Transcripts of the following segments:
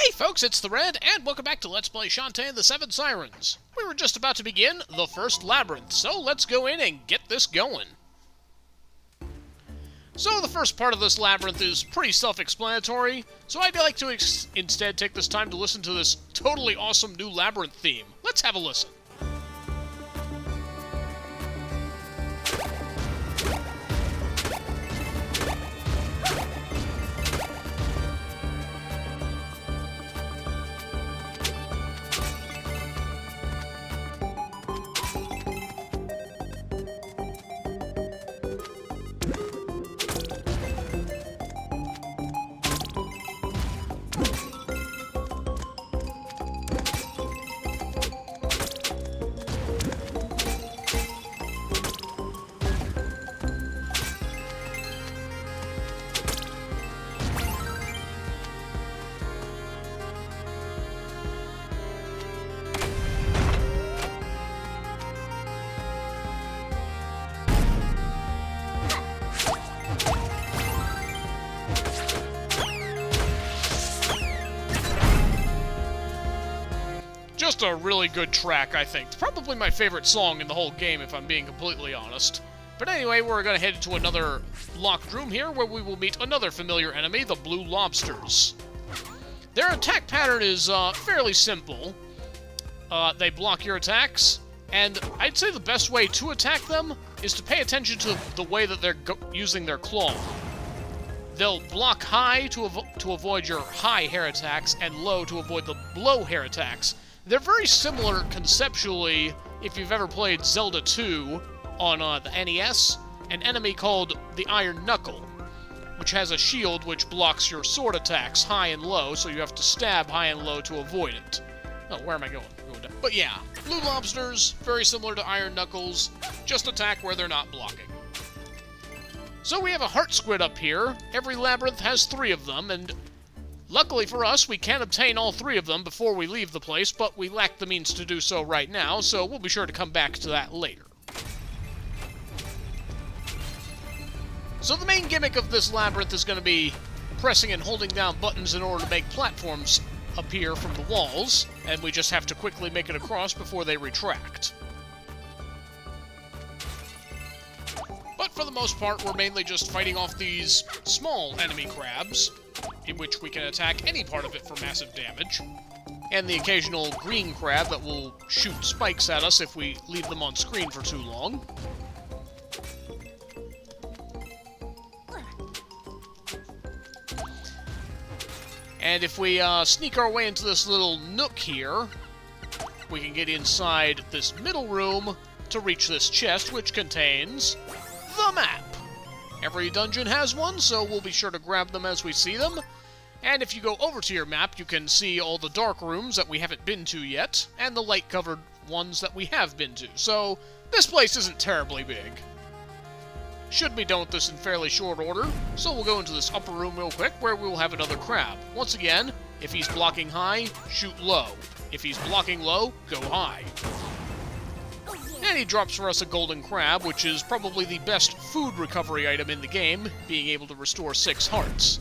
Hey folks, it's the Red, and welcome back to Let's Play Shantae and the Seven Sirens. We were just about to begin the first labyrinth, so let's go in and get this going. So the first part of this labyrinth is pretty self-explanatory, so I'd like to instead take this time to listen to this totally awesome new labyrinth theme. Let's have a listen. Just a really good track, I think. Probably my favorite song in the whole game, if I'm being completely honest. But anyway, we're going to head into another locked room here, where we will meet another familiar enemy, the blue lobsters. Their attack pattern is fairly simple. They block your attacks, and I'd say the best way to attack them is to pay attention to the way that they're using their claw. They'll block high to avoid your high hair attacks, and low to avoid the low hair attacks. They're very similar conceptually if you've ever played Zelda 2 on the NES, an enemy called the Iron Knuckle, which has a shield which blocks your sword attacks high and low, so you have to stab high and low to avoid it. Oh, where am I going? But yeah, blue lobsters, very similar to Iron Knuckles, just attack where they're not blocking. So we have a heart squid up here. Every labyrinth has 3 of them, and luckily for us, we can obtain all 3 of them before we leave the place, but we lack the means to do so right now, so we'll be sure to come back to that later. So the main gimmick of this labyrinth is going to be pressing and holding down buttons in order to make platforms appear from the walls, and we just have to quickly make it across before they retract. But for the most part, we're mainly just fighting off these small enemy crabs, in which we can attack any part of it for massive damage, and the occasional green crab that will shoot spikes at us if we leave them on screen for too long. And if we sneak our way into this little nook here, we can get inside this middle room to reach this chest, which contains the map. Every dungeon has one, so we'll be sure to grab them as we see them. And if you go over to your map, you can see all the dark rooms that we haven't been to yet, and the light-covered ones that we have been to. So this place isn't terribly big. Should be done with this in fairly short order, so we'll go into this upper room real quick, where we will have another crab. Once again, if he's blocking high, shoot low. If he's blocking low, go high. And he drops for us a golden crab, which is probably the best food recovery item in the game, being able to restore 6 hearts.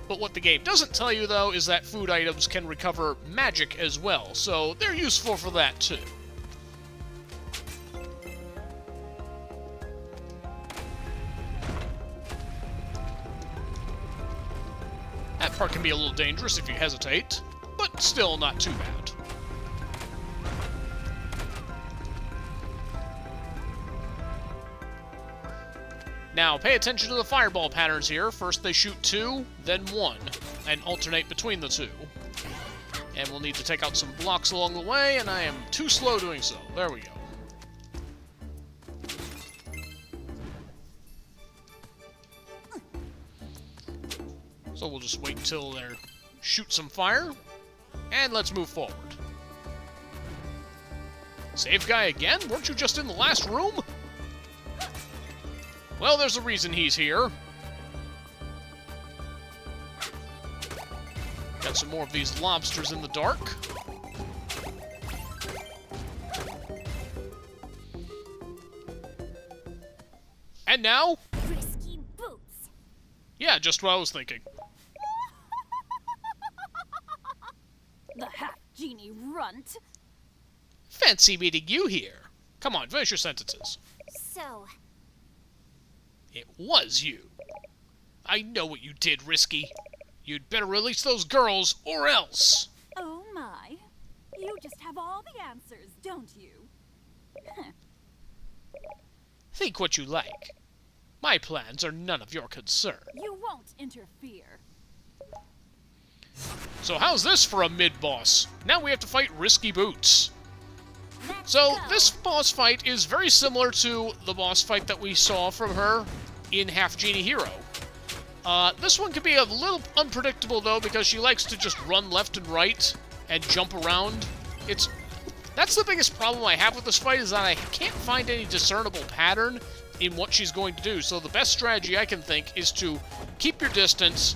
But what the game doesn't tell you, though, is that food items can recover magic as well, so they're useful for that, too. That part can be a little dangerous if you hesitate, but still not too bad. Now, pay attention to the fireball patterns here. First they shoot 2, then 1, and alternate between the 2. And we'll need to take out some blocks along the way, and I am too slow doing so. There we go. So we'll just wait until they shoot some fire, and let's move forward. Save guy again? Weren't you just in the last room? Well, there's a reason he's here. Got some more of these lobsters in the dark. And now? Risky boots. Yeah, just what I was thinking. half-genie runt. Fancy meeting you here. Come on, finish your sentences. So, It was you. I know what you did, Risky. You'd better release those girls, or else. oh my. You just have all the answers, don't you? Think what you like. My plans are none of your concern. You won't interfere. So how's this for a mid-boss? Now we have to fight Risky Boots. Let's So go. this boss fight is very similar to the boss fight that we saw from her in Half Genie Hero. This one can be a little unpredictable though, because she likes to just run left and right and jump around. That's the biggest problem I have with this fight, is that I can't find any discernible pattern in what she's going to do. So the best strategy I can think is to keep your distance,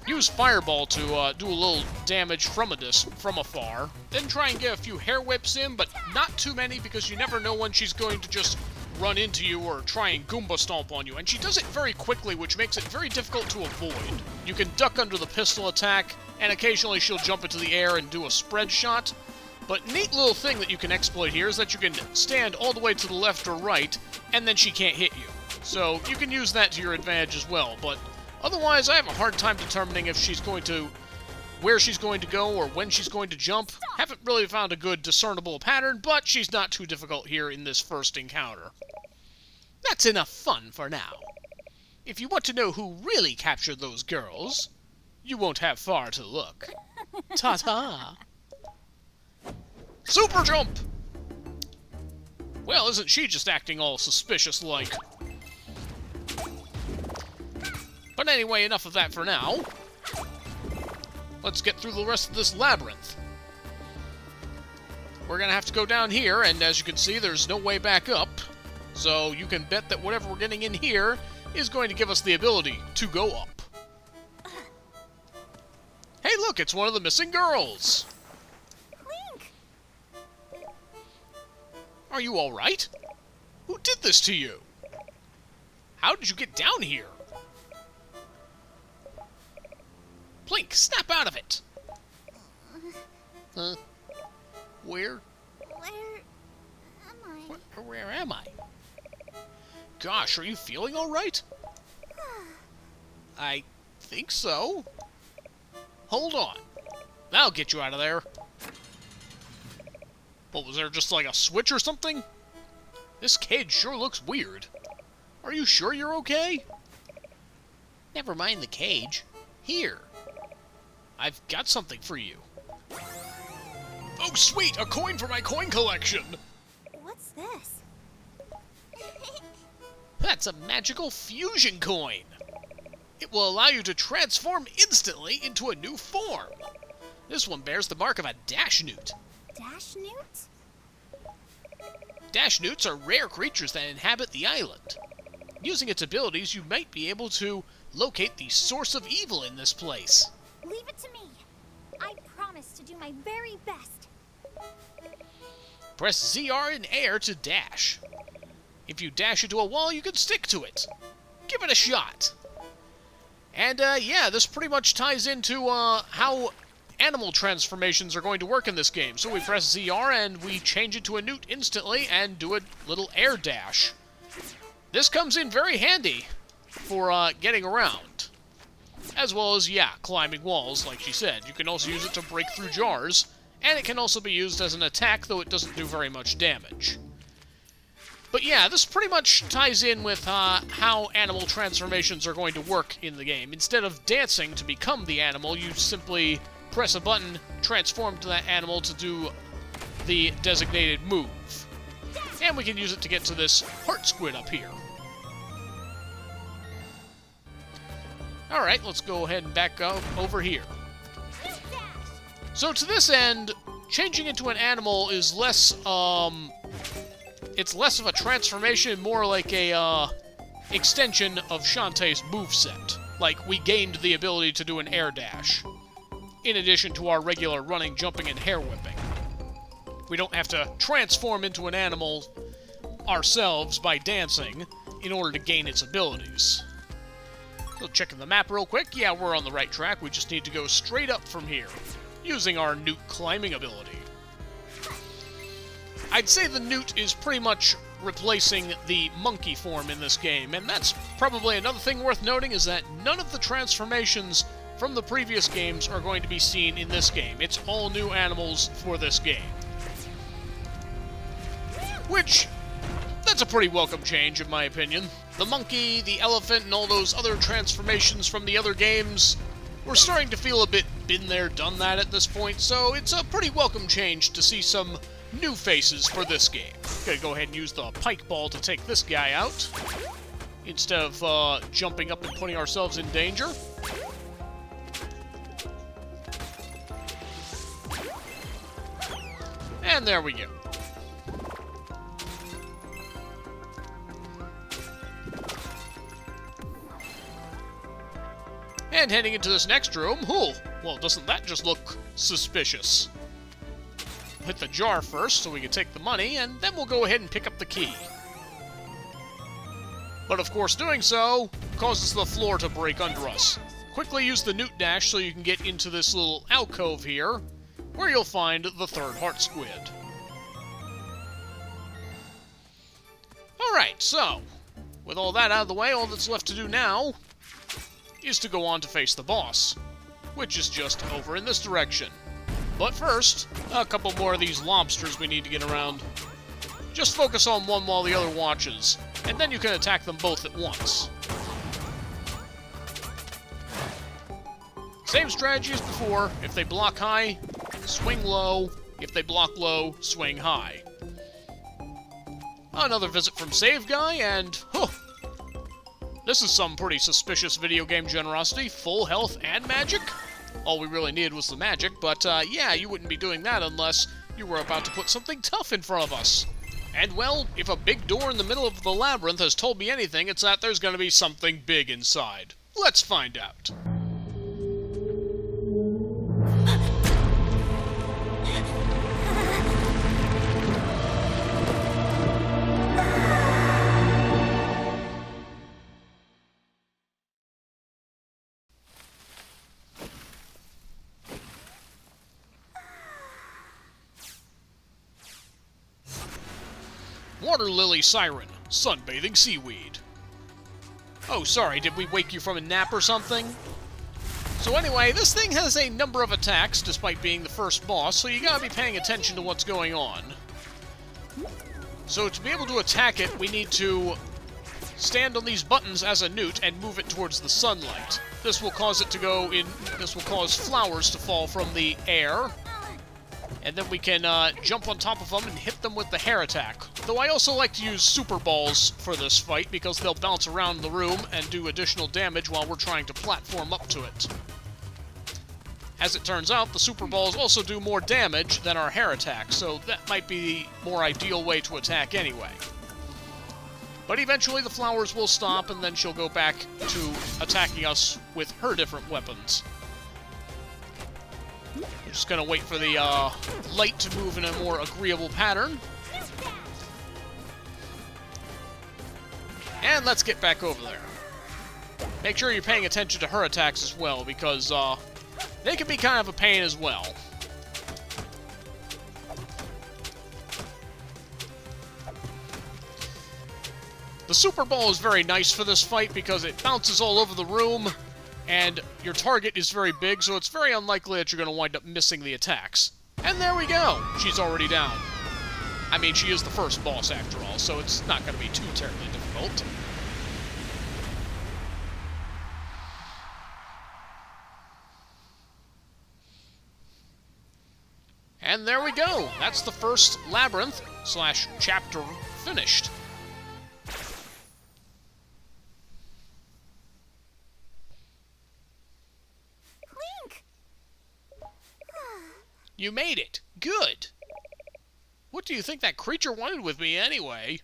use Fireball to do a little damage from afar, then try and get a few hair whips in, but not too many, because you never know when she's going to just run into you or try and Goomba Stomp on you. And she does it very quickly, which makes it very difficult to avoid. You can duck under the pistol attack, and occasionally she'll jump into the air and do a spread shot. But neat little thing that you can exploit here is that you can stand all the way to the left or right, and then she can't hit you. So you can use that to your advantage as well, but otherwise I have a hard time determining if she's going to, where she's going to go or when she's going to jump. Haven't really found a good discernible pattern, but she's not too difficult here in this first encounter. That's enough fun for now. If you want to know who really captured those girls, you won't have far to look. Ta-ta! Super jump! Well, isn't she just acting all suspicious-like? But anyway, enough of that for now. Let's get through the rest of this labyrinth. We're gonna have to go down here, and as you can see, there's no way back up. So you can bet that whatever we're getting in here is going to give us the ability to go up. Hey, look, it's one of the missing girls! Are you alright? Who did this to you? How did you get down here? Plink, snap out of it! Huh? Where am I? Where am I? Gosh, are you feeling alright? I think so. Hold on. I'll get you out of there. What, was there just like a switch or something? This cage sure looks weird. Are you sure you're okay? Never mind the cage. Here. I've got something for you. Oh, sweet! A coin for my coin collection! What's this? That's a magical fusion coin! It will allow you to transform instantly into a new form. This one bears the mark of a dash newt. Dash newt? Dash newts are rare creatures that inhabit the island. Using its abilities, you might be able to locate the source of evil in this place. Leave it to me. I promise to do my very best. Press ZR in air to dash. If you dash into a wall, you can stick to it. Give it a shot. And, yeah, this pretty much ties into, how animal transformations are going to work in this game. So we press ZR and we change it to a newt instantly and do a little air dash. This comes in very handy for, getting around. As well as, yeah, climbing walls, like she said. You can also use it to break through jars, and it can also be used as an attack, though it doesn't do very much damage. But yeah, this pretty much ties in with how animal transformations are going to work in the game. Instead of dancing to become the animal, you simply press a button, transform to that animal to do the designated move. And we can use it to get to this heart squid up here. Alright, let's go ahead and back up over here. So to this end, changing into an animal is less, it's less of a transformation, more like a, extension of Shantae's moveset. Like, we gained the ability to do an air dash, in addition to our regular running, jumping, and hair whipping. We don't have to transform into an animal ourselves by dancing in order to gain its abilities. So checking the map real quick, yeah, we're on the right track, we just need to go straight up from here. using our newt climbing ability. I'd say the newt is pretty much replacing the monkey form in this game, and that's probably another thing worth noting, is that none of the transformations from the previous games are going to be seen in this game. It's all new animals for this game. Which, that's a pretty welcome change in my opinion. The monkey, the elephant, and all those other transformations from the other games, we're starting to feel a bit been there, done that at this point, so it's a pretty welcome change to see some new faces for this game. Gonna go ahead and use the pike ball to take this guy out, instead of jumping up and putting ourselves in danger. And there we go. And heading into this next room, well, doesn't that just look suspicious? Hit the jar first so we can take the money, and then we'll go ahead and pick up the key. But of course, doing so causes the floor to break under us. Quickly use the newt dash so you can get into this little alcove here, where you'll find the third heart squid. Alright, so, with all that out of the way, all that's left to do now is to go on to face the boss, which is just over in this direction. But first, a couple more of these lobsters we need to get around. Just focus on one while the other watches, and then you can attack them both at once. Same strategy as before. If they block high, swing low. If they block low, swing high. Another visit from Save Guy, and this is some pretty suspicious video game generosity. Full health and magic? All we really needed was the magic, but yeah, you wouldn't be doing that unless you were about to put something tough in front of us. And well, if a big door in the middle of the labyrinth has told me anything, it's that there's going to be something big inside. Let's find out. Water lily siren, sunbathing seaweed. Oh, sorry, did we wake you from a nap or something? So anyway, this thing has a number of attacks, despite being the first boss, so you gotta be paying attention to what's going on. So to be able to attack it, we need to stand on these buttons as a newt and move it towards the sunlight. This will cause it to go in, this will cause flowers to fall from the air. And then we can jump on top of them and hit them with the hair attack. Though I also like to use super balls for this fight because they'll bounce around the room and do additional damage while we're trying to platform up to it. As it turns out, the super balls also do more damage than our hair attack, so that might be the more ideal way to attack anyway. But eventually the flowers will stop and then she'll go back to attacking us with her different weapons. We're just gonna wait for the light to move in a more agreeable pattern. And let's get back over there. Make sure you're paying attention to her attacks as well, because they can be kind of a pain as well. The Super Ball is very nice for this fight because it bounces all over the room, and your target is very big, so it's very unlikely that you're going to wind up missing the attacks. And there we go! She's already down. I mean, she is the first boss after all, so it's not going to be too terribly difficult. And there we go! That's the first labyrinth / chapter finished. You made it. Good. What do you think that creature wanted with me anyway?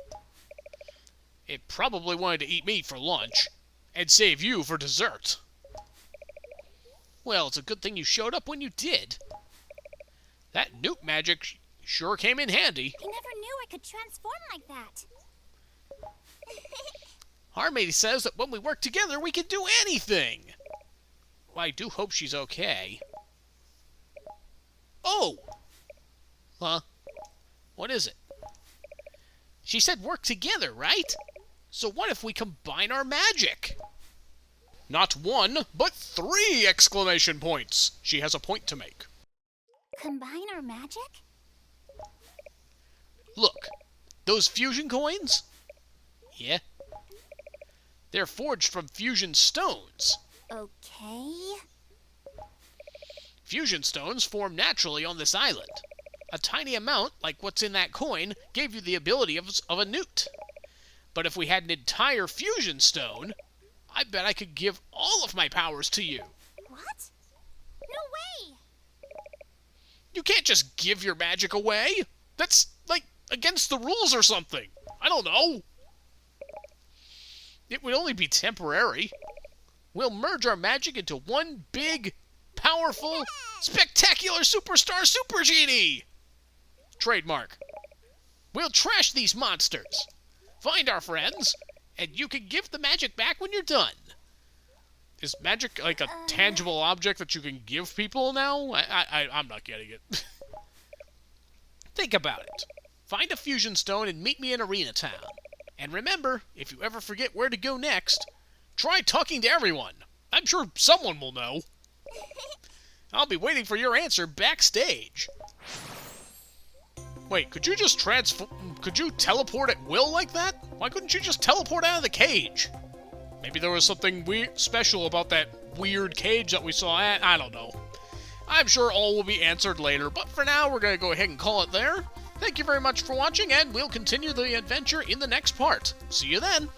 It probably wanted to eat me for lunch, and save you for dessert. Well, it's a good thing you showed up when you did. That newt magic sure came in handy. I never knew I could transform like that. Harmony says that when we work together, we can do anything. Well, I do hope she's okay. Huh? What is it? She said work together, right? So what if we combine our magic? Not one, but 3 exclamation points. She has a point to make. Combine our magic? Look, those fusion coins? Yeah. They're forged from fusion stones. Okay. Fusion stones form naturally on this island. A tiny amount, like what's in that coin, gave you the ability of a newt. But if we had an entire fusion stone, I bet I could give all of my powers to you. What? No way! You can't just give your magic away. That's, like, against the rules or something. I don't know. It would only be temporary. We'll merge our magic into one big, powerful, spectacular superstar super genie! Trademark. We'll trash these monsters. Find our friends, and you can give the magic back when you're done. Is magic like a tangible object that you can give people now? I'm not getting it. Think about it. Find a fusion stone and meet me in Arena Town. And remember, if you ever forget where to go next, try talking to everyone. I'm sure someone will know. I'll be waiting for your answer backstage. Wait, could you just could you teleport at will like that? Why couldn't you just teleport out of the cage? Maybe there was something weird, special about that weird cage that we saw at, I don't know. I'm sure all will be answered later, but for now, we're going to go ahead and call it there. Thank you very much for watching, and we'll continue the adventure in the next part. See you then!